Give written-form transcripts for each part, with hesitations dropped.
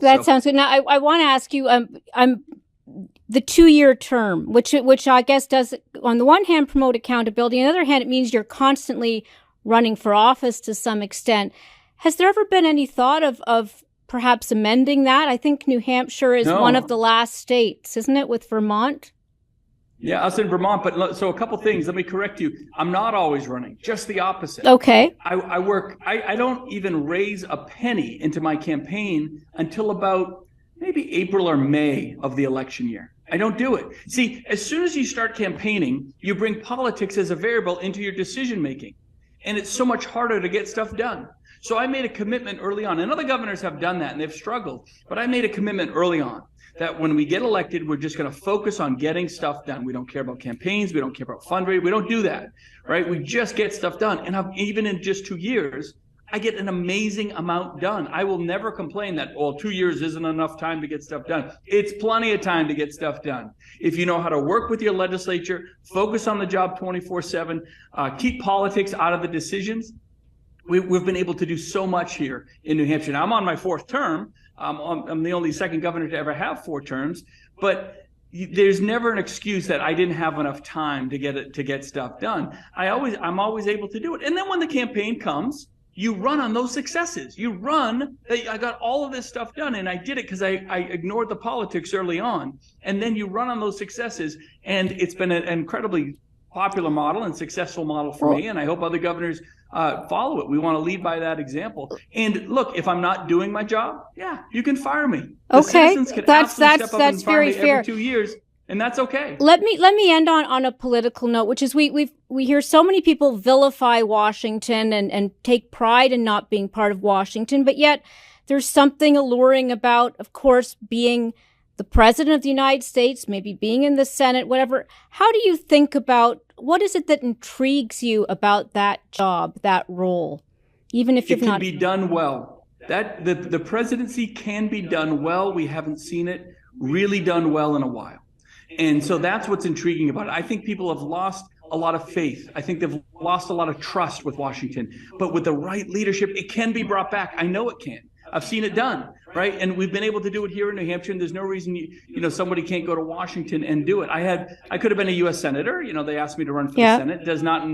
That sounds good. Now, I want to ask you, I'm the 2-year term, which I guess does, on the one hand, promote accountability. On the other hand, it means you're constantly running for office to some extent. Has there ever been any thought of perhaps amending that? I think New Hampshire is one of the last states, isn't it, with Vermont? Yeah, us in Vermont. But so a couple things. Let me correct you. I'm not always running. Just the opposite. Okay. I don't even raise a penny into my campaign until about maybe April or May of the election year. I don't do it. See, as soon as you start campaigning, you bring politics as a variable into your decision making. And it's so much harder to get stuff done. So I made a commitment early on, and other governors have done that and they've struggled, but I made a commitment early on that when we get elected, we're just going to focus on getting stuff done. We don't care about campaigns. We don't care about fundraising. We don't do that, right? We just get stuff done. And even in just 2 years, I get an amazing amount done. I will never complain that, 2 years isn't enough time to get stuff done. It's plenty of time to get stuff done. If you know how to work with your legislature, focus on the job 24/7, keep politics out of the decisions. We've been able to do so much here in New Hampshire. Now, I'm on my 4th term. I'm the only second governor to ever have 4 terms, but there's never an excuse that I didn't have enough time to get stuff done. I'm always able to do it. And then when the campaign comes, you run on those successes. You run, I got all of this stuff done, and I did it because I ignored the politics early on. And then you run on those successes, and it's been an incredibly popular model and successful model for me, and I hope other governors follow it. We want to lead by that example. And look, if I'm not doing my job, you can fire me. Okay, that's very fair. Every 2 years. And that's okay. Let me end on a political note, which is we hear so many people vilify Washington and take pride in not being part of Washington, but yet there's something alluring about, of course, being the president of the United States, maybe being in the Senate, whatever. How do you think about, what is it that intrigues you about that job, that role, even if you've not? It can be done well. The presidency can be done well. We haven't seen it really done well in a while. And so that's what's intriguing about it. I think people have lost a lot of faith. I think they've lost a lot of trust with Washington. But with the right leadership, it can be brought back. I know it can. I've seen it done, right? And we've been able to do it here in New Hampshire, and there's no reason somebody can't go to Washington and do it. I could have been a U.S. Senator. They asked me to run for the Senate. It does not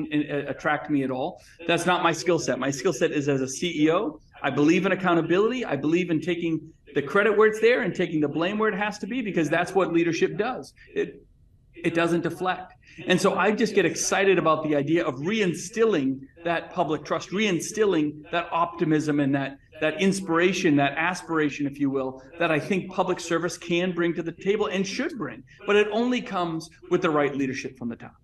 attract me at all. That's not my skill set. My skill set is as a CEO. I believe in accountability. I believe in taking the credit where it's there and taking the blame where it has to be, because that's what leadership does. It doesn't deflect. And so I just get excited about the idea of reinstilling that public trust, reinstilling that optimism and that inspiration, that aspiration, if you will, that I think public service can bring to the table and should bring. But it only comes with the right leadership from the top.